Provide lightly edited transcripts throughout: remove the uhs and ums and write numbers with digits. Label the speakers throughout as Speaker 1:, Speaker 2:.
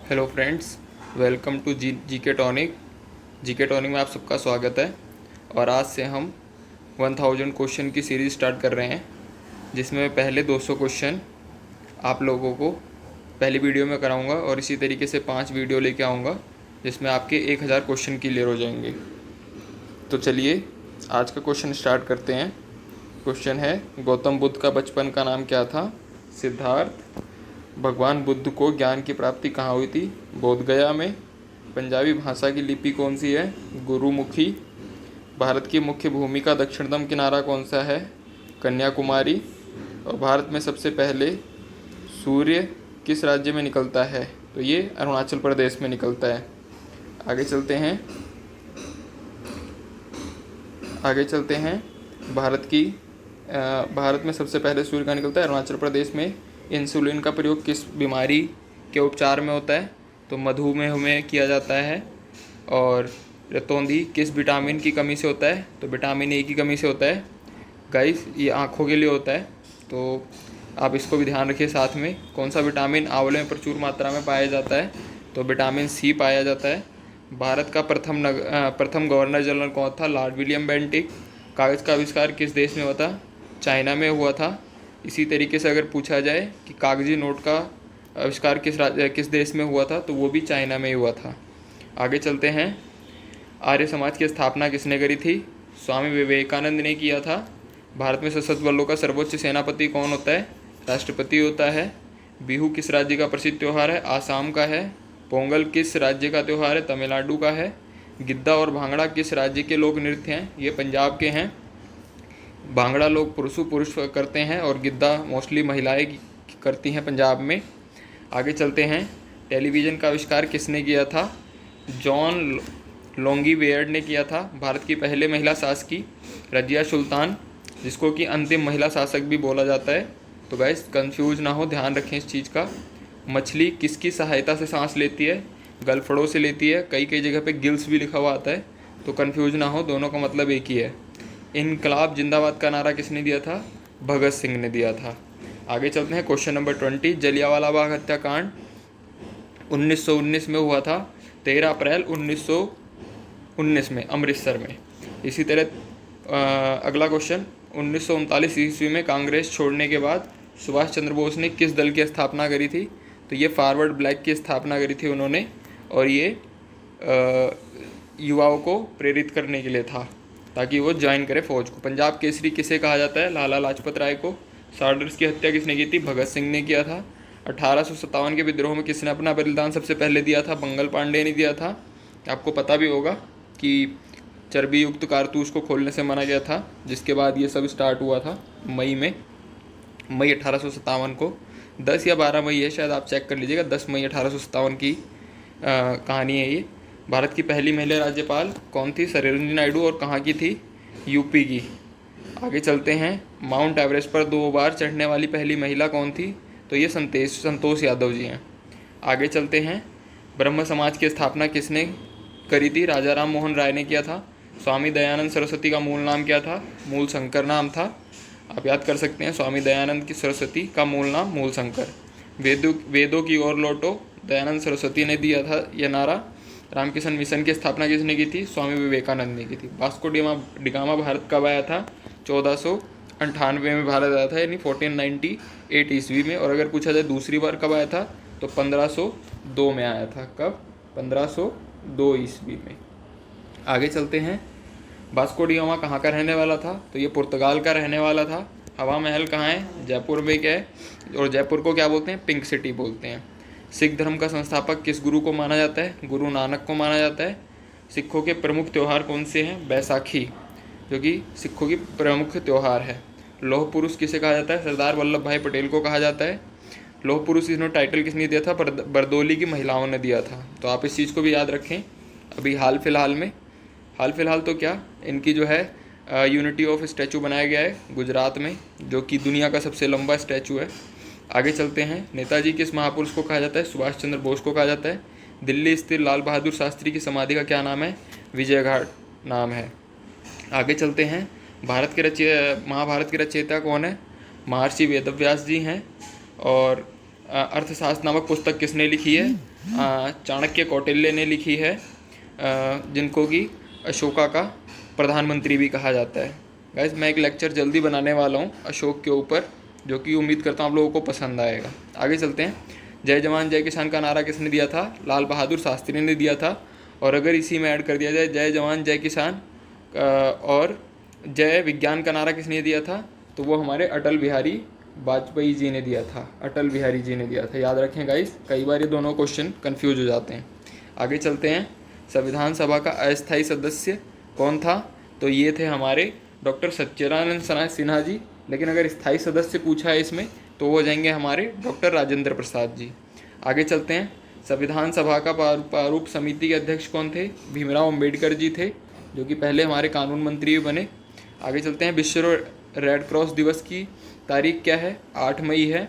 Speaker 1: Hello friends, welcome to GK tonic. GK tonic में आप सबका स्वागत है। और आज से हम 1000 क्वेश्चन की सीरीज़ स्टार्ट कर रहे हैं, जिसमें मैं पहले 200 क्वेश्चन आप लोगों को पहली वीडियो में कराऊंगा और इसी तरीके से 5 वीडियो लेके आऊँगा, जिसमें आपके 1000 क्वेश्चन क्लियर हो जाएंगे। तो चलिए आज का क्वेश्चन स्टार्ट करते हैं। क्वेश्चन है, गौतम बुद्ध का बचपन का नाम क्या था? सिद्धार्थ। भगवान बुद्ध को ज्ञान की प्राप्ति कहाँ हुई थी? बोधगया में। पंजाबी भाषा की लिपि कौन सी है? गुरुमुखी। भारत की मुख्य भूमि का दक्षिणतम किनारा कौन सा है? कन्याकुमारी। और भारत में सबसे पहले सूर्य किस राज्य में निकलता है? तो ये अरुणाचल प्रदेश में निकलता है। आगे चलते हैं भारत में सबसे पहले सूर्य का निकलता है अरुणाचल प्रदेश में। इंसुलिन का प्रयोग किस बीमारी के उपचार में होता है? तो मधुमेह में किया जाता है। और रतौंधी किस विटामिन की कमी से होता है? तो विटामिन ए की कमी से होता है। गाइस, ये आँखों के लिए होता है, तो आप इसको भी ध्यान रखिए। साथ में कौन सा विटामिन आंवले में प्रचुर मात्रा में पाया जाता है? तो विटामिन सी पाया जाता है। भारत का प्रथम गवर्नर जनरल कौन था? Lord William Bentinck. कागज़ का आविष्कार किस देश में हुआ था? चाइना में हुआ था। इसी तरीके से अगर पूछा जाए कि कागजी नोट का आविष्कार किस देश में हुआ था, तो वो भी चाइना में ही हुआ था। आगे चलते हैं। आर्य समाज की स्थापना किसने करी थी? स्वामी विवेकानंद ने किया था। भारत में सशस्त्र बलों का सर्वोच्च सेनापति कौन होता है? राष्ट्रपति होता है। बिहू किस राज्य का प्रसिद्ध त्यौहार है? आसाम का है। पोंगल किस राज्य का त्यौहार है? तमिलनाडु का है। गिद्दा और भांगड़ा किस राज्य के लोक नृत्य हैं? ये पंजाब के हैं। भांगड़ा लोग पुरुष करते हैं और गिद्दा मोस्टली महिलाएं करती हैं पंजाब में। आगे चलते हैं। टेलीविज़न का आविष्कार किसने किया था? जॉन लॉन्गीवेयर ने किया था। भारत की पहले महिला शासकी रजिया सुल्तान, जिसको कि अंतिम महिला शासक भी बोला जाता है। तो गाइस, कंफ्यूज ना हो, ध्यान रखें इस चीज़ का। मछली किसकी सहायता से सांस लेती है? गलफड़ों से लेती है। कई कई जगह पे गिल्स भी लिखा हुआ आता है, तो कंफ्यूज ना हो, दोनों का मतलब एक ही है। इनकलाब जिंदाबाद का नारा किसने दिया था? भगत सिंह ने दिया था। आगे चलते हैं। Question number 20। जलियांवाला बाग हत्याकांड 1919 में हुआ था। 13 अप्रैल 1919 में अमृतसर में। इसी तरह अगला क्वेश्चन, 1939 ईस्वी में कांग्रेस छोड़ने के बाद सुभाष चंद्र बोस ने किस दल की स्थापना करी थी? तो ये फॉरवर्ड ब्लैक की स्थापना करी थी उन्होंने, और ये युवाओं को प्रेरित करने के लिए था, ताकि वो ज्वाइन करे फौज को। पंजाब केसरी किसे कहा जाता है? लाला लाजपत राय को। साल्डर्स की हत्या किसने की थी? भगत सिंह ने किया था। 1857 के विद्रोह में किसने अपना बलिदान सबसे पहले दिया था? मंगल पांडे ने दिया था। आपको पता भी होगा कि चर्बी युक्त कारतूस को खोलने से मना गया था, जिसके बाद ये सब स्टार्ट हुआ था मई 1857 को। 10 या 12 मई है शायद, आप चेक कर लीजिएगा। 10 मई 1857 की कहानी है ये। भारत की पहली महिला राज्यपाल कौन थी? सरोजिनी नायडू। और कहाँ की थी? यूपी की। आगे चलते हैं। माउंट एवरेस्ट पर 2 बार चढ़ने वाली पहली महिला कौन थी? तो ये संतोष यादव जी हैं। आगे चलते हैं। ब्रह्म समाज की स्थापना किसने करी थी? राजा राम मोहन राय ने किया था। स्वामी दयानंद सरस्वती का मूल नाम क्या था? मूल शंकर नाम था। आप याद कर सकते हैं, स्वामी दयानंद की सरस्वती का मूल नाम मूल शंकर। वेदों की ओर लौटो, दयानंद सरस्वती ने दिया था यह नारा। रामकृष्ण मिशन की स्थापना किसने की थी? स्वामी विवेकानंद ने की थी। वास्को डिगामा भारत कब आया था? 1498 में भारत आया था, यानी 1498 ईस्वी में। और अगर पूछा जाए दूसरी बार कब आया था, तो 1502 में आया था। कब? 1502 ईस्वी में। आगे चलते हैं। वास्को डिगामा कहाँ का रहने वाला था? तो ये पुर्तगाल का रहने वाला था। हवा महल कहाँ है? जयपुर में क्या है? और जयपुर को क्या बोलते हैं? पिंक सिटी बोलते हैं। सिख धर्म का संस्थापक किस गुरु को माना जाता है? गुरु नानक को माना जाता है। सिखों के प्रमुख त्यौहार कौन से हैं? बैसाखी, जो कि सिखों की प्रमुख त्यौहार है। लौह पुरुष किसे कहा जाता है? सरदार वल्लभ भाई पटेल को कहा जाता है। लौह पुरुष इसमें टाइटल किसने दिया था? बरदौली की महिलाओं ने दिया था। तो आप इस चीज़ को भी याद रखें। अभी हाल फिलहाल तो क्या, इनकी जो है यूनिटी ऑफ स्टैचू बनाया गया है गुजरात में, जो कि दुनिया का सबसे लंबा स्टैचू है। आगे चलते हैं। नेताजी किस महापुरुष को कहा जाता है? सुभाष चंद्र बोस को कहा जाता है। दिल्ली स्थित लाल बहादुर शास्त्री की समाधि का क्या नाम है? विजय घाट नाम है। आगे चलते हैं। महाभारत के रचयिता कौन है? महर्षि वेदव्यास जी हैं। और अर्थशास्त्र नामक पुस्तक किसने लिखी है? चाणक्य कौटिल्य ने लिखी है, जिनको कि अशोका का प्रधानमंत्री भी कहा जाता है। गाइस मैं एक लेक्चर जल्दी बनाने वाला हूँ अशोक के ऊपर, जो कि उम्मीद करता हूँ आप लोगों को पसंद आएगा। आगे चलते हैं। जय जवान जय किसान का नारा किसने दिया था? लाल बहादुर शास्त्री ने दिया था। और अगर इसी में ऐड कर दिया जाए जय जवान जय किसान और जय विज्ञान का नारा किसने दिया था, तो वो हमारे अटल बिहारी वाजपेयी जी ने दिया था। अटल बिहारी जी ने दिया था, याद रखें गाइस, कई बार ये दोनों क्वेश्चन कंफ्यूज हो जाते हैं। आगे चलते हैं। संविधान सभा का अस्थायी सदस्य कौन था? तो ये थे हमारे डॉक्टर सच्चिदानंद सिन्हा जी। लेकिन अगर स्थायी सदस्य पूछा है इसमें तो वो हो जाएंगे हमारे डॉक्टर राजेंद्र प्रसाद जी। आगे चलते हैं। संविधान सभा का प्रारूप समिति के अध्यक्ष कौन थे? भीमराव अंबेडकर जी थे, जो कि पहले हमारे कानून मंत्री भी बने। आगे चलते हैं। विश्व रेड क्रॉस दिवस की तारीख क्या है? 8 मई है।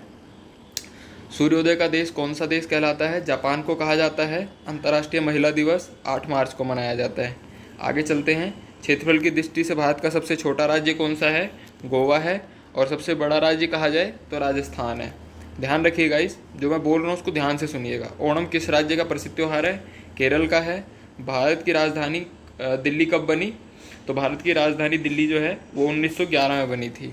Speaker 1: सूर्योदय का देश कौन सा देश कहलाता है? जापान को कहा जाता है। अंतर्राष्ट्रीय महिला दिवस 8 मार्च को मनाया जाता है। आगे चलते हैं। क्षेत्रफल की दृष्टि से भारत का सबसे छोटा राज्य कौन सा है? गोवा है। और सबसे बड़ा राज्य कहा जाए तो राजस्थान है। ध्यान रखिएगा, इस जो मैं बोल रहा हूँ उसको ध्यान से सुनिएगा। ओणम किस राज्य का प्रसिद्ध त्यौहार है? केरल का है। भारत की राजधानी दिल्ली कब बनी? तो भारत की राजधानी दिल्ली जो है वो 1911 में बनी थी।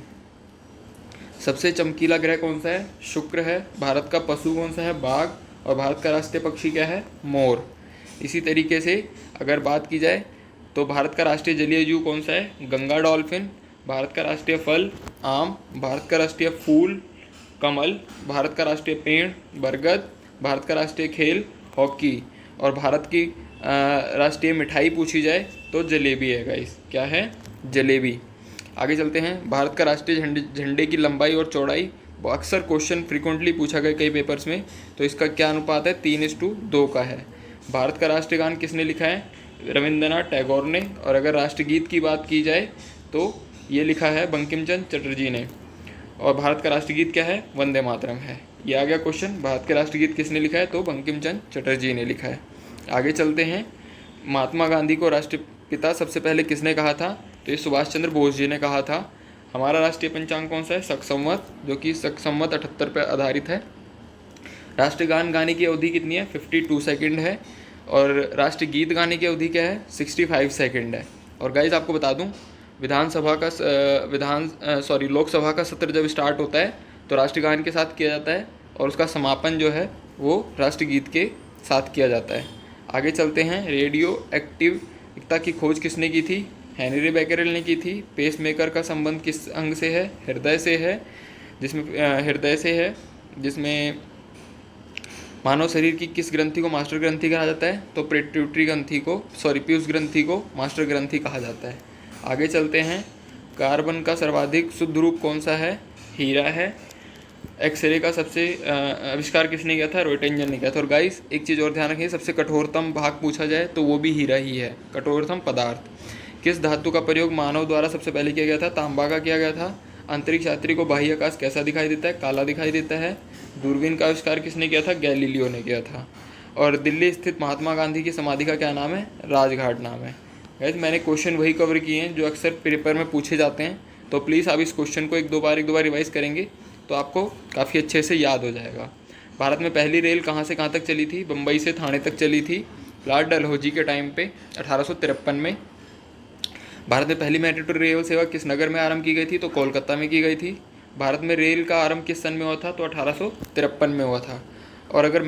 Speaker 1: सबसे चमकीला ग्रह कौन सा है? शुक्र है। भारत का पशु कौन सा है? बाघ। और भारत का राष्ट्रीय पक्षी क्या है? मोर। इसी तरीके से अगर बात की जाए तो भारत का राष्ट्रीय जलीय जीव कौन सा है? गंगा डॉल्फिन। भारत का राष्ट्रीय फल आम। भारत का राष्ट्रीय फूल कमल। भारत का राष्ट्रीय पेड़ बरगद। भारत का राष्ट्रीय खेल हॉकी। और भारत की राष्ट्रीय मिठाई पूछी जाए तो जलेबी है गाइस। क्या है? जलेबी। आगे चलते हैं। भारत का राष्ट्रीय झंडे की लंबाई और चौड़ाई अक्सर क्वेश्चन फ्रीक्वेंटली पूछा गया कई पेपर्स में, तो इसका क्या अनुपात है? 3:2 का है। भारत का राष्ट्रीय गान किसने लिखा है? रविंद्रनाथ टैगोर ने। और अगर राष्ट्रगीत की बात की जाए तो ये लिखा है बंकिम चंद्र चटर्जी ने। और भारत का राष्ट्रगीत क्या है? वंदे मातरम है। ये आ गया क्वेश्चन। भारत के राष्ट्रगीत किसने लिखा है? तो बंकिम चंद्र चटर्जी ने लिखा है। आगे चलते हैं। महात्मा गांधी को राष्ट्रपिता सबसे पहले किसने कहा था? तो ये सुभाष चंद्र बोस जी ने कहा था। हमारा राष्ट्रीय पंचांग कौन सा है? शक संवत, जो कि शक संवत 78 पर आधारित है। राष्ट्रीय गान गाने की अवधि कितनी है? 52 सेकंड है। और राष्ट्रीय गीत गाने की अवधि क्या है? 65 सेकंड है। और गाइज आपको बता दूं, लोकसभा का सत्र जब स्टार्ट होता है तो राष्ट्रीय गान के साथ किया जाता है और उसका समापन जो है वो राष्ट्रीय गीत के साथ किया जाता है। आगे चलते हैं। रेडियो एक्टिविटी की खोज किसने की थी? हेनरी बेकरेल ने की थी। पेसमेकर का संबंध किस अंग से है? हृदय से है, जिसमें मानव शरीर की किस ग्रंथि को मास्टर ग्रंथि कहा जाता है? तो पीयूष ग्रंथि को मास्टर ग्रंथि कहा जाता है। आगे चलते हैं। कार्बन का सर्वाधिक शुद्ध रूप कौन सा है? हीरा है। एक्सरे का सबसे आविष्कार किसने किया था? रोयटंजन ने किया था। और गाइस एक चीज़ और ध्यान रखें, सबसे कठोरतम भाग पूछा जाए तो वो भी हीरा ही है, कठोरतम पदार्थ। किस धातु का प्रयोग मानव द्वारा सबसे पहले किया गया था? तांबा का किया गया था। अंतरिक्ष यात्री को बाह्य आकाश कैसा दिखाई देता है? काला दिखाई देता है। दूरबीन का आविष्कार किसने किया था? गैलीलियो ने किया था। और दिल्ली स्थित महात्मा गांधी की समाधि का क्या नाम है? राजघाट नाम है। गाइस मैंने क्वेश्चन वही कवर किए हैं जो अक्सर पेपर में पूछे जाते हैं, तो प्लीज़ आप इस क्वेश्चन को एक दो बार रिवाइज़ करेंगे तो आपको काफ़ी अच्छे से याद हो जाएगा। भारत में पहली रेल कहाँ से कहाँ तक चली थी? बम्बई से थाने तक चली थी, लॉर्ड डलहौजी के टाइम पे 1853 में। भारत में पहली मेट्रो रेल सेवा किस नगर में आरंभ की गई थी? तो कोलकाता में की गई थी। भारत में रेल का आरंभ किस सन में हुआ था? तो 1853 में हुआ था। और अगर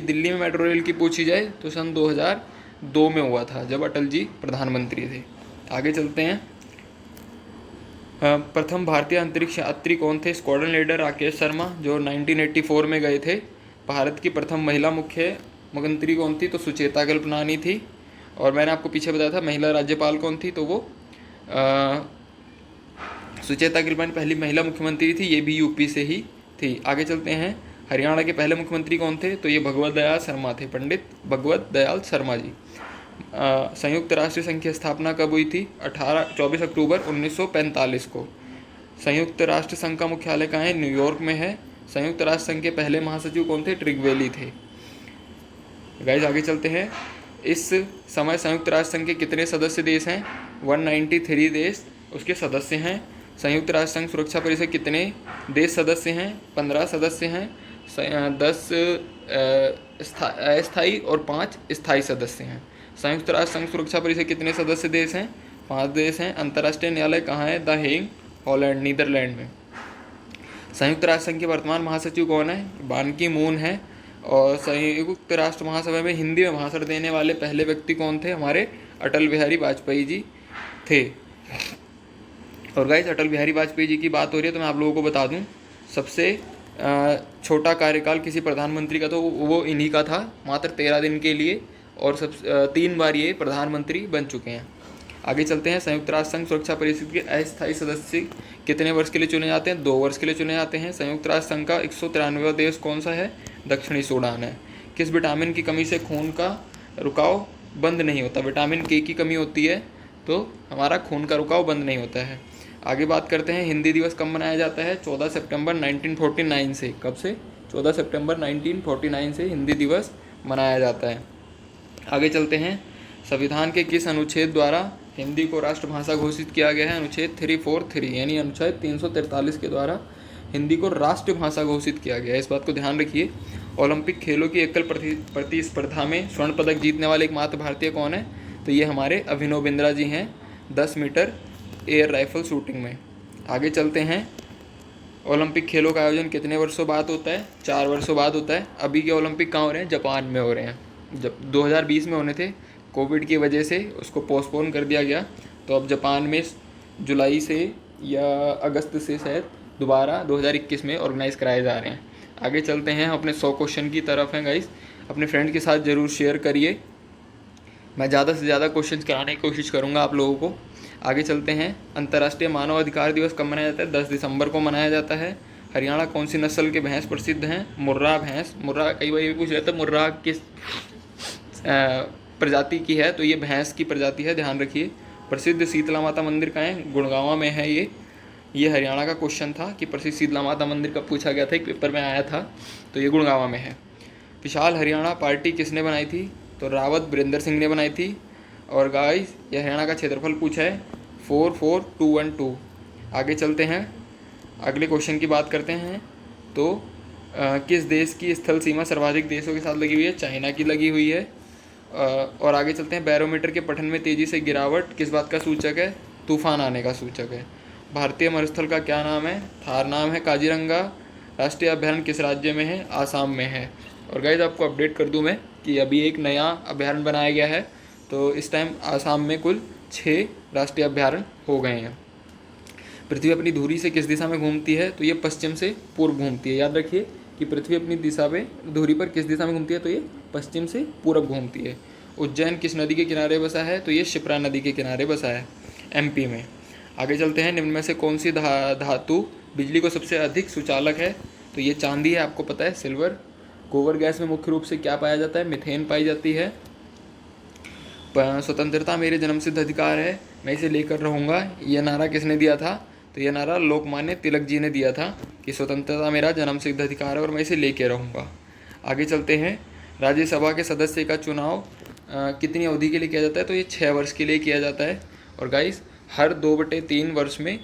Speaker 1: दिल्ली में मेट्रो रेल की पूछी जाए तो सन 2002 में हुआ था, जब अटल जी प्रधानमंत्री थे। आगे चलते हैं। प्रथम भारतीय अंतरिक्ष यात्री कौन थे? स्क्वाड्रन लीडर राकेश शर्मा, जो 1984 में गए थे। भारत की प्रथम महिला मुख्यमंत्री कौन थी? तो सुचेता कल्पनानी थी। और मैंने आपको पीछे बताया था महिला राज्यपाल कौन थी, तो वो सुचेता कल्पनानी पहली महिला मुख्यमंत्री थी, ये भी यूपी से ही थी। आगे चलते हैं। हरियाणा के पहले मुख्यमंत्री कौन थे? तो ये भगवत दयाल शर्मा थे, पंडित भगवत दयाल शर्मा जी। संयुक्त राष्ट्र संघ की स्थापना कब हुई थी? 24 अक्टूबर 1945 को। संयुक्त राष्ट्र संघ का मुख्यालय कहाँ है? न्यूयॉर्क में है। संयुक्त राष्ट्र संघ के पहले महासचिव कौन थे? ट्रिगवेली थे। गाइस आगे चलते हैं। इस समय संयुक्त राष्ट्र संघ के कितने सदस्य देश हैं? 193 देश उसके सदस्य हैं। संयुक्त राष्ट्र संघ सुरक्षा परिषद कितने देश सदस्य हैं? 15 सदस्य हैं। 10 अस्थायी और 5 स्थायी सदस्य हैं। संयुक्त राष्ट्र संघ सुरक्षा परिषद कितने सदस्य देश हैं? 5 देश हैं। अंतर्राष्ट्रीय न्यायालय कहाँ है? द हेग, हॉलैंड, नीदरलैंड में। संयुक्त राष्ट्र संघ के वर्तमान महासचिव कौन है? बान की मून है। और संयुक्त राष्ट्र महासभा में हिंदी में भाषण देने वाले पहले व्यक्ति कौन थे? हमारे अटल बिहारी वाजपेयी जी थे। और गाइस, अटल बिहारी वाजपेयी जी की बात हो रही है तो मैं आप लोगों को बता दूं, सबसे छोटा कार्यकाल किसी प्रधानमंत्री का तो वो इन्हीं का था, मात्र 13 दिन के लिए, और 3 बार ये प्रधानमंत्री बन चुके हैं। आगे चलते हैं। संयुक्त राष्ट्र संघ सुरक्षा परिषद के अस्थायी सदस्य कितने वर्ष के लिए चुने जाते हैं? 2 वर्ष के लिए चुने जाते हैं। संयुक्त राष्ट्र संघ का 193वां देश कौन सा है? दक्षिणी सूडान है। किस विटामिन की कमी से खून का रुकाव बंद नहीं होता? विटामिन के की कमी होती है तो हमारा खून का रुकाव बंद नहीं होता है। आगे बात करते हैं, हिंदी दिवस कब मनाया जाता है? 14 सितंबर 1949 से। कब से? 14 सितंबर 1949 से हिंदी दिवस मनाया जाता है। आगे चलते हैं। संविधान के किस अनुच्छेद द्वारा हिंदी को राष्ट्रभाषा घोषित किया गया है? अनुच्छेद 343 यानी अनुच्छेद 343 के द्वारा हिंदी को राष्ट्रभाषा घोषित किया गया है। इस बात को ध्यान रखिए। ओलंपिक खेलों की एकल प्रतिस्पर्धा में स्वर्ण पदक जीतने वाले एकमात्र भारतीय कौन है? तो ये हमारे अभिनव बिंद्रा जी हैं, 10 मीटर एयर राइफल शूटिंग में। आगे चलते हैं। ओलंपिक खेलों का आयोजन कितने वर्षों बाद होता है? 4 वर्षों बाद होता है। अभी के ओलंपिक कहाँ हो रहे हैं? जापान में हो रहे हैं। जब 2020 में होने थे, कोविड की वजह से उसको पोस्टपोन कर दिया गया, तो अब जापान में जुलाई से या अगस्त से शायद दोबारा 2021 में ऑर्गेनाइज कराए जा रहे हैं। आगे चलते हैं, अपने 100 क्वेश्चन की तरफ हैं गाइस। अपने फ्रेंड के साथ ज़रूर शेयर करिए, मैं ज़्यादा से ज़्यादा क्वेश्चन कराने की कोशिश करूँगा आप लोगों को। आगे चलते हैं। अंतर्राष्ट्रीय मानव अधिकार दिवस कब मनाया जाता है? 10 दिसंबर को मनाया जाता है। हरियाणा कौन सी नस्ल के भैंस प्रसिद्ध हैं? मुर्रा भैंस। मुर्रा, कई बार ये भी पूछ रहे थे मुर्रा किस प्रजाति की है? तो ये भैंस की प्रजाति है, ध्यान रखिए। प्रसिद्ध शीतला माता मंदिर कहाँ है? गुड़गांव में है। ये हरियाणा का क्वेश्चन था कि प्रसिद्ध शीतला माता मंदिर कब पूछा गया था, एक पेपर में आया था, तो ये गुड़गांव में है। विशाल हरियाणा पार्टी किसने बनाई थी? तो रावत बीरेंद्र सिंह ने बनाई थी। और गाइस, यह हरियाणा का क्षेत्रफल पूछा है 44212। आगे चलते हैं, अगले क्वेश्चन की बात करते हैं। तो किस देश की स्थल सीमा सर्वाधिक देशों के साथ लगी हुई है? चाइना की लगी हुई है। और आगे चलते हैं। बैरोमीटर के पठन में तेज़ी से गिरावट किस बात का सूचक है? तूफान आने का सूचक है। भारतीय मरुस्थल का क्या नाम है? थार नाम है। काजीरंगा राष्ट्रीय अभयारण्य किस राज्य में है? आसाम में है। और गाइस, आपको अपडेट कर दूं मैं कि अभी एक नया अभयारण्य बनाया गया है, तो इस टाइम आसाम में कुल 6 राष्ट्रीय अभयारण्य हो गए हैं। पृथ्वी अपनी धुरी से किस दिशा में घूमती है? तो ये पश्चिम से पूर्व घूमती है। याद रखिए कि पृथ्वी अपनी दिशा पे धुरी पर किस दिशा में घूमती है? तो ये पश्चिम से पूर्व घूमती है। उज्जैन किस नदी के किनारे बसा है? तो ये शिप्रा नदी के किनारे बसा है, एमपी में। आगे चलते हैं। निम्न में से कौन सी धातु बिजली को सबसे अधिक सुचालक है? तो ये चांदी है, आपको पता है, सिल्वर। गोबर गैस में मुख्य रूप से क्या पाया जाता है? मीथेन पाई जाती है। स्वतंत्रता मेरे जन्मसिद्ध अधिकार है, मैं इसे लेकर रहूँगा, यह नारा किसने दिया था? तो यह नारा लोकमान्य तिलक जी ने दिया था कि स्वतंत्रता मेरा जन्मसिद्ध अधिकार है और मैं इसे लेके रहूँगा। आगे चलते हैं। राज्यसभा के सदस्य का चुनाव कितनी अवधि के लिए किया जाता है? तो ये 6 वर्ष के लिए किया जाता है। और गाइस, हर 2/3 वर्ष में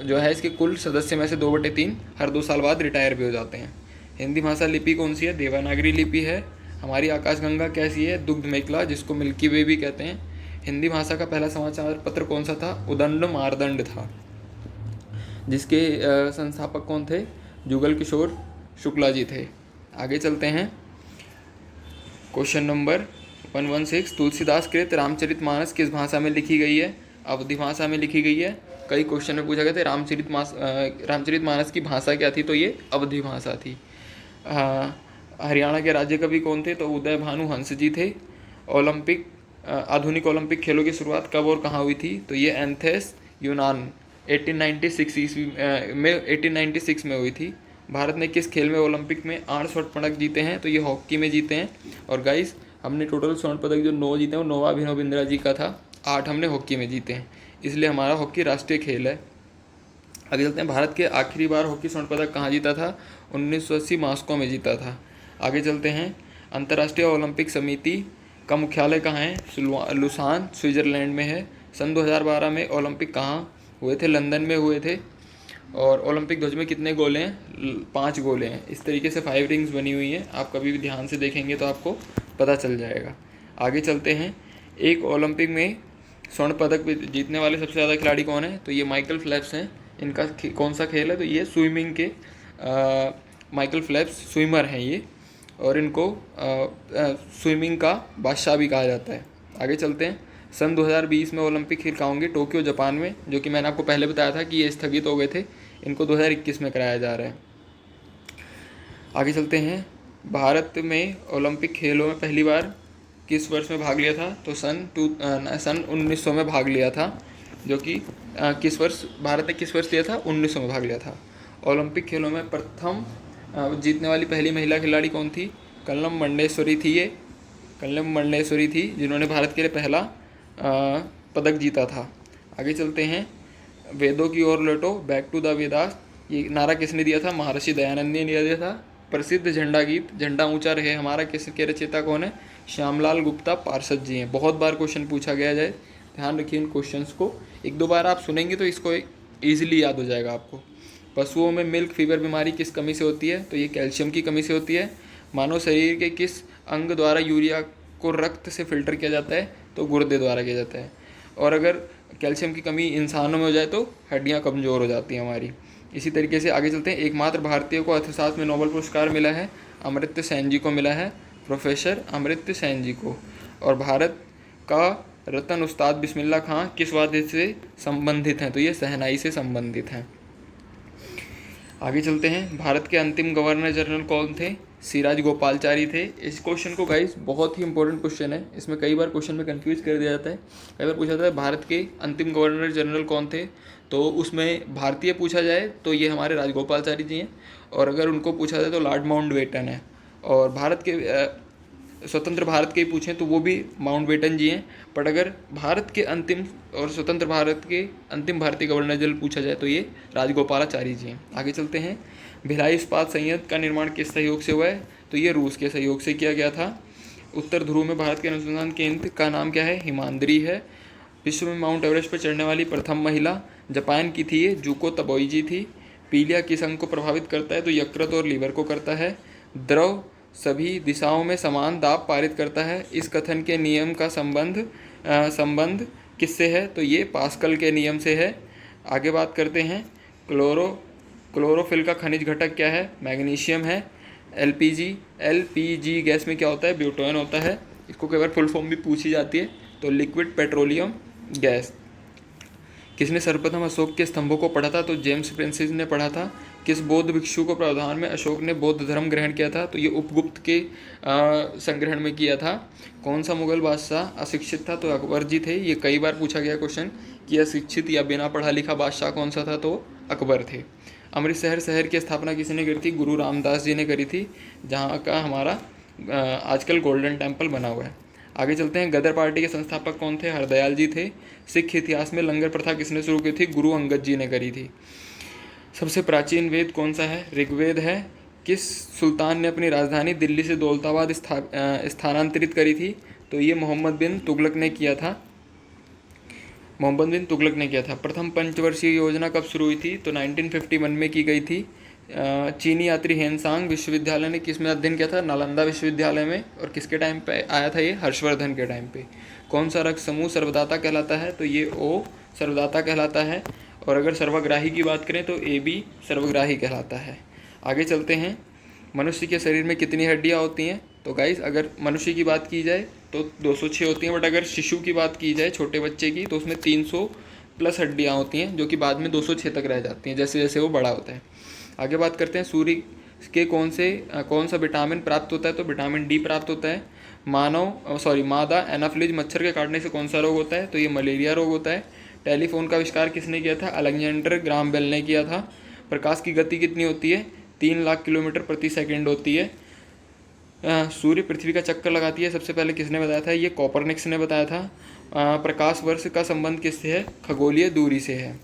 Speaker 1: जो है इसके कुल सदस्य में से 2/3 हर 2 साल बाद रिटायर भी हो जाते हैं। हिंदी भाषा लिपि कौन सी है? देवनागरी लिपि है। हमारी आकाशगंगा कैसी है? दुग्ध मेखला, जिसको मिल्की वे भी कहते हैं। हिंदी भाषा का पहला समाचार पत्र कौन सा था? उदंड मारदंड था, जिसके संस्थापक कौन थे? जुगल किशोर शुक्ला जी थे। आगे चलते हैं। Question number 116। तुलसीदास कृत रामचरितमानस किस भाषा में लिखी गई है? अवधी भाषा में लिखी गई है। कई क्वेश्चन में पूछा गया था रामचरितमानस की भाषा क्या थी? तो ये अवधी भाषा थी। हरियाणा के राज्य कवि कौन थे? तो उदय भानु हंस जी थे। आधुनिक ओलंपिक खेलों की शुरुआत कब और कहाँ हुई थी? तो ये एथेंस, यूनान, 1896 में हुई थी। भारत ने किस खेल में ओलंपिक में 8 स्वर्ण पदक जीते हैं? तो ये हॉकी में जीते हैं। और गाइस, हमने टोटल स्वर्ण पदक जो 9 जीते हैं वो 9वां अभिनव बिंद्रा जी का था, 8 हमने हॉकी में जीते हैं, इसलिए हमारा हॉकी राष्ट्रीय खेल है। आगे चलते हैं। भारत के आखिरी बार हॉकी स्वर्ण पदक कहाँ जीता था? 1980 मॉस्को में जीता था। आगे चलते हैं। अंतर्राष्ट्रीय ओलंपिक समिति का मुख्यालय कहाँ है? लुसान, स्विट्जरलैंड में है। सन 2012 में ओलंपिक कहाँ हुए थे? लंदन में हुए थे। और ओलंपिक ध्वज में कितने गोले हैं? 5 गोले हैं। इस तरीके से 5 रिंग्स बनी हुई हैं, आप कभी भी ध्यान से देखेंगे तो आपको पता चल जाएगा। आगे चलते हैं। एक ओलंपिक में स्वर्ण पदक जीतने वाले सबसे ज़्यादा खिलाड़ी कौन है? तो ये माइकल फेल्प्स हैं। इनका कौन सा खेल है? तो ये स्विमिंग के माइकल फेल्प्स स्विमर हैं ये, और इनको स्विमिंग का बादशाह भी कहा जाता है। आगे चलते हैं। सन 2020 में ओलंपिक खेल कहाँ होंगे? टोक्यो जापान में, जो कि मैंने आपको पहले बताया था कि ये स्थगित हो गए थे। इनको 2021 में कराया जा रहा है। आगे चलते हैं। भारत में ओलंपिक खेलों में पहली बार किस वर्ष में भाग लिया था? तो सन 1900 में भाग लिया था, जो कि किस वर्ष भारत ने किस वर्ष लिया था? 1900 में भाग लिया था। ओलंपिक खेलों में प्रथम जीतने वाली पहली महिला खिलाड़ी कौन थी? कल्लम मंडेश्वरी थी। ये कल्लम मंडेश्वरी थी जिन्होंने भारत के लिए पहला पदक जीता था। आगे चलते हैं। वेदों की ओर लौटो, बैक टू द वेदास, ये नारा किसने दिया था? महर्षि दयानंद ने दिया था। प्रसिद्ध झंडा गीत झंडा ऊंचा रहे हमारा किसके रचयिता कौन है? श्यामलाल गुप्ता पार्षद जी हैं। बहुत बार क्वेश्चन पूछा गया जाए, ध्यान रखिए इन क्वेश्चंस को। 1-2 बार आप सुनेंगे तो इसको ईजिली याद हो जाएगा आपको। पशुओं में मिल्क फीवर बीमारी किस कमी से होती है? तो ये कैल्शियम की कमी से होती है। मानव शरीर के किस अंग द्वारा यूरिया को रक्त से फिल्टर किया जाता है? तो गुर्दे द्वारा किया जाता है। और अगर कैल्शियम की कमी इंसानों में हो जाए तो हड्डियाँ कमज़ोर हो जाती हैं हमारी। इसी तरीके से आगे चलते हैं। एकमात्र भारतीय को अर्थशास्त्र में नोबेल पुरस्कार मिला है, अमर्त्य सेन जी को मिला है, प्रोफेसर अमर्त्य सेन जी को। और भारत का रतन उस्ताद बिस्मिल्लाह खां किस वाद्य से संबंधित हैं? तो ये शहनाई से संबंधित हैं। आगे चलते हैं। भारत के अंतिम गवर्नर जनरल कौन थे? सिराज गोपालचारी थे। इस क्वेश्चन को गाइस बहुत ही इंपॉर्टेंट क्वेश्चन है, इसमें कई बार क्वेश्चन में कंफ्यूज कर दिया जाता है। कई बार पूछा जाता है भारत के अंतिम गवर्नर जनरल कौन थे, तो उसमें भारतीय पूछा जाए तो ये हमारे राजगोपालचारी जी हैं, और अगर उनको पूछा जाए तो लॉर्ड माउंटबेटन है। और भारत के स्वतंत्र भारत के ही पूछें तो वो भी माउंटबेटन जी हैं। बट अगर भारत के अंतिम और स्वतंत्र भारत के अंतिम भारतीय गवर्नर जनरल पूछा जाए तो ये राजगोपालाचारी जी हैं। आगे चलते हैं। भिलाई इस्पात संयंत्र का निर्माण किस सहयोग से हुआ है? तो ये रूस के सहयोग से किया गया था। उत्तर ध्रुव में भारत के अनुसंधान केंद्र का नाम क्या है? हिमाद्री है। विश्व में माउंट एवरेस्ट पर चढ़ने वाली प्रथम महिला जापान की थी, ये जुको तबोई जी थी। पीलिया किस अंग को प्रभावित करता है? तो यकृत और लीवर को करता है। द्रव सभी दिशाओं में समान दाब पारित करता है। इस कथन के नियम का संबंध किससे है? तो ये पास्कल के नियम से है। आगे बात करते हैं। क्लोरोफिल का खनिज घटक क्या है? मैग्नीशियम है। एलपीजी गैस में क्या होता है? ब्यूटेन होता है। इसको कई बार फुल फॉर्म भी पूछी जाती है, तो लिक्विड पेट्रोलियम गैस। किसने सर्वप्रथम अशोक के स्तंभों को पढ़ा था? तो जेम्स प्रिंसेस ने पढ़ा था। किस बौद्ध भिक्षु को प्रावधान में अशोक ने बौद्ध धर्म ग्रहण किया था? तो ये उपगुप्त के संग्रहण में किया था। कौन सा मुगल बादशाह अशिक्षित था? तो अकबर जी थे। ये कई बार पूछा गया क्वेश्चन कि अशिक्षित या बिना पढ़ा लिखा बादशाह कौन सा था? तो अकबर थे। अमृतसर शहर की स्थापना किसने करी थी? गुरु रामदास जी ने करी थी, जहाँ का हमारा आजकल गोल्डन टेम्पल बना हुआ है। आगे चलते हैं। गदर पार्टी के संस्थापक कौन थे? हरदयाल जी थे। सिख इतिहास में लंगर प्रथा किसने शुरू की थी? गुरु अंगद जी ने करी थी। सबसे प्राचीन वेद कौन सा है? ऋग्वेद है। किस सुल्तान ने अपनी राजधानी दिल्ली से दौलताबाद स्थानांतरित करी थी? तो ये मोहम्मद बिन तुगलक ने किया था। प्रथम पंचवर्षीय योजना कब शुरू हुई थी? तो 1951 में की गई थी। चीनी यात्री हेनसांग विश्वविद्यालय ने किस में अध्ययन किया था? नालंदा विश्वविद्यालय में। और किसके टाइम पे आया था ये? हर्षवर्धन के टाइम पे। कौन सा रक्त समूह सर्वदाता कहलाता है? तो ये ओ सर्वदाता कहलाता है। और अगर सर्वग्राही की बात करें तो ए बी सर्वग्राही कहलाता है। आगे चलते हैं। मनुष्य के शरीर में कितनी हड्डियाँ होती हैं? तो गाइस अगर मनुष्य की बात की जाए तो 206 होती हैं, बट अगर शिशु की बात की जाए, छोटे बच्चे की, तो उसमें 300+ हड्डियाँ होती हैं, जो कि बाद में 206 तक रह जाती हैं जैसे जैसे वो बड़ा होता है। आगे बात करते हैं। सूर्य के कौन सा विटामिन प्राप्त होता है? तो विटामिन डी प्राप्त होता है। मादा एनाफिलीज मच्छर के काटने से कौन सा रोग होता है? तो ये मलेरिया रोग होता है। टेलीफोन का आविष्कार किसने किया था? अलेक्जेंडर ग्राहम बेल ने किया था। प्रकाश की गति कितनी होती है? 3 लाख किलोमीटर प्रति सेकंड होती है। सूर्य पृथ्वी का चक्कर लगाती है, सबसे पहले किसने बताया था? ये कोपरनिकस ने बताया था। प्रकाश वर्ष का संबंध किससे है? खगोलीय दूरी से है।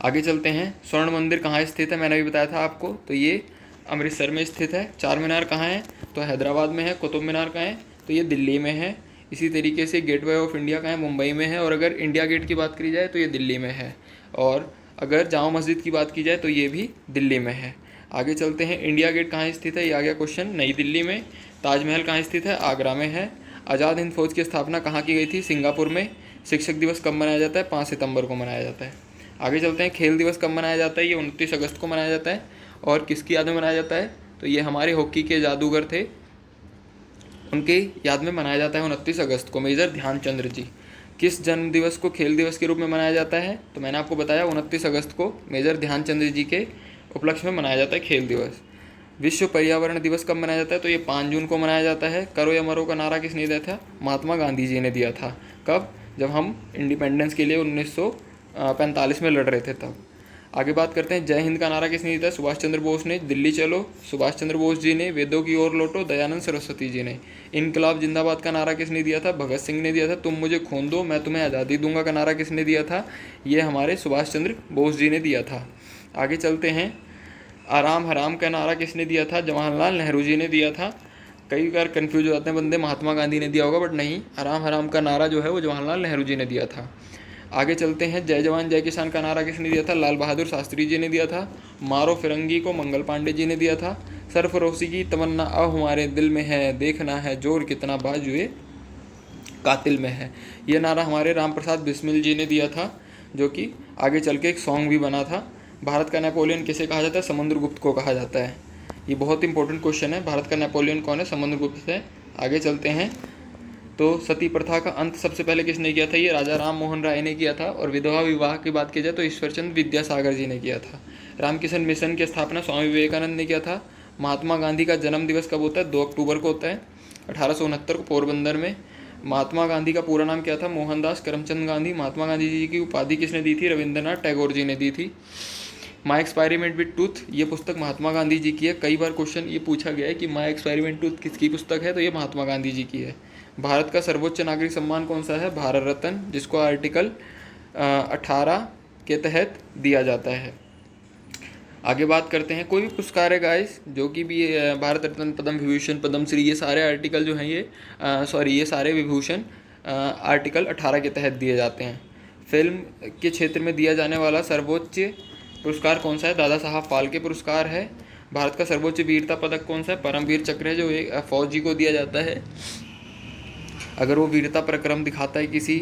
Speaker 1: आगे चलते हैं। स्वर्ण मंदिर कहाँ स्थित है? मैंने अभी बताया था आपको, तो ये अमृतसर में स्थित है। चार मीनार कहाँ है? तो हैदराबाद में है। कुतुब मीनार कहाँ है? तो ये दिल्ली में है। इसी तरीके से गेटवे ऑफ इंडिया कहाँ है? मुंबई में है। और अगर इंडिया गेट की बात करी जाए तो ये दिल्ली में है। और अगर जामा मस्जिद की बात की जाए तो ये भी दिल्ली में है। आगे चलते हैं, इंडिया गेट कहाँ स्थित है, ये आ गया क्वेश्चन, नई दिल्ली में। ताजमहल कहाँ स्थित है, आगरा में है। आज़ाद हिंद फौज की स्थापना कहाँ की गई थी, सिंगापुर में। शिक्षक दिवस कब मनाया जाता है, 5 सितंबर को मनाया जाता है। आगे चलते हैं, खेल दिवस कब मनाया जाता है, ये 29 अगस्त को मनाया जाता है। और किसकी याद में मनाया जाता है, तो ये हमारे हॉकी के जादूगर थे, उनके याद में मनाया जाता है 29 अगस्त को, मेजर ध्यानचंद्र जी। किस जन्म दिवस को खेल दिवस के रूप में मनाया जाता है, तो मैंने आपको बताया 29 अगस्त को मेजर ध्यानचंद्र जी के उपलक्ष्य में मनाया जाता है खेल दिवस। विश्व पर्यावरण दिवस कब मनाया जाता है, तो ये 5 जून को मनाया जाता है। करो या मरो का नारा किसने दिया था, महात्मा गांधी जी ने दिया था। कब, जब हम इंडिपेंडेंस के लिए 1945 में लड़ रहे थे तब। आगे बात करते हैं, जय हिंद का नारा किसने दिया था, सुभाष चंद्र बोस ने। दिल्ली चलो सुभाष चंद्र बोस जी ने। वेदों की ओर लौटो दयानंद सरस्वती जी ने। इनकलाब जिंदाबाद का नारा किसने दिया था, भगत सिंह ने दिया था। तुम मुझे खून दो मैं तुम्हें आज़ादी दूंगा का नारा किसने दिया था, ये हमारे सुभाष चंद्र बोस जी ने दिया था। आगे चलते हैं, आराम हराम का नारा किसने दिया था, जवाहरलाल नेहरू जी ने दिया था। कई बार कन्फ्यूज हो जाते हैं बंदे, महात्मा गांधी ने दिया होगा, बट नहीं, आराम हराम का नारा जो है वो जवाहरलाल नेहरू जी ने दिया था। आगे चलते हैं, जय जवान जय किसान का नारा किसने दिया था, लाल बहादुर शास्त्री जी ने दिया था। मारो फिरंगी को मंगल पांडे जी ने दिया था। सरफरोशी की तमन्ना अब हमारे दिल में है, देखना है जोर कितना बाजुए कातिल में है, ये नारा हमारे राम प्रसाद बिस्मिल जी ने दिया था, जो कि आगे चल के एक सॉन्ग भी बना था। भारत का नेपोलियन किसे कहा जाता है, समुद्रगुप्त को कहा जाता है। ये बहुत इंपॉर्टेंट क्वेश्चन है, भारत का नेपोलियन कौन है, समुद्रगुप्त है। आगे चलते हैं, तो सती प्रथा का अंत सबसे पहले किसने किया था, ये राजा राम मोहन राय ने किया था। और विधवा विवाह की बात की जाए तो ईश्वरचंद विद्यासागर जी ने किया था। रामकिशन मिशन की स्थापना स्वामी विवेकानंद ने किया था। महात्मा गांधी का जन्म दिवस कब होता है, 2 अक्टूबर को होता है, 1869 को पोरबंदर में। महात्मा गांधी का पूरा नाम क्या था, मोहनदास करमचंद गांधी। महात्मा गांधी जी की उपाधि किसने दी थी, रविंद्रनाथ टैगोर जी ने दी थी। माई एक्सपेरिमेंट विद टूथ, ये पुस्तक महात्मा गांधी जी की है। कई बार क्वेश्चन ये पूछा गया है कि माई एक्सपेरिमेंट टूथ किसकी पुस्तक है, तो ये महात्मा गांधी जी की है। भारत का सर्वोच्च नागरिक सम्मान कौन सा है, भारत रत्न, जिसको आर्टिकल 18 के तहत दिया जाता है। आगे बात करते हैं, कोई भी पुरस्कार है गाइस जो कि भी भारत रत्न, पद्म विभूषण, पद्मश्री, ये सारे आर्टिकल जो हैं ये सारे विभूषण आर्टिकल 18 के तहत दिए जाते हैं। फिल्म के क्षेत्र में दिया जाने वाला सर्वोच्च पुरस्कार कौन सा है, दादा साहब फाल्के पुरस्कार है। भारत का सर्वोच्च वीरता पदक कौन सा है, परमवीर चक्र है, जो एक फौजी को दिया जाता है अगर वो वीरता पराक्रम दिखाता है किसी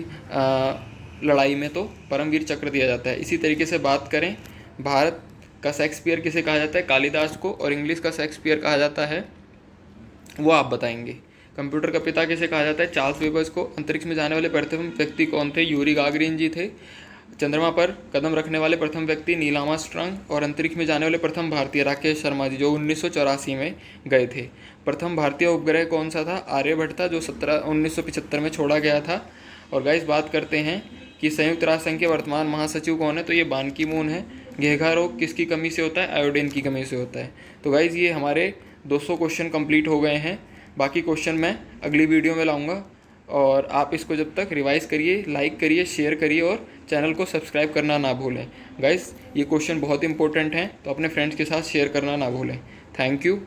Speaker 1: लड़ाई में, तो परमवीर चक्र दिया जाता है। इसी तरीके से बात करें, भारत का शेक्सपियर किसे कहा जाता है, कालिदास को, और इंग्लिश का शेक्सपियर कहा जाता है, वो आप बताएंगे। कंप्यूटर का पिता किसे कहा जाता है, चार्ल्स वेबर्स को। अंतरिक्ष में जाने वाले प्रथम व्यक्ति कौन थे, यूरी गागरिन जी थे। चंद्रमा पर कदम रखने वाले प्रथम व्यक्ति नील आर्मस्ट्रांग। और अंतरिक्ष में जाने वाले प्रथम भारतीय राकेश शर्मा जी, जो 1984 में गए थे। प्रथम भारतीय उपग्रह कौन सा था, आर्यभट्ट था, जो 1975 में छोड़ा गया था। और गाइस बात करते हैं कि संयुक्त राष्ट्र संघ के वर्तमान महासचिव कौन है, तो ये बान की मून है। घेघा रोग किसकी कमी से होता है, आयोडीन की कमी से होता है। तो गाइस ये हमारे 200 क्वेश्चन कंप्लीट हो गए हैं। बाकी क्वेश्चन मैं अगली वीडियो में लाऊंगा, और आप इसको जब तक रिवाइज़ करिए, लाइक करिए, शेयर करिए, और चैनल को सब्सक्राइब करना ना भूलें। गाइस ये क्वेश्चन बहुत इंपॉर्टेंट हैं, तो अपने फ्रेंड्स के साथ शेयर करना ना भूलें। Thank you.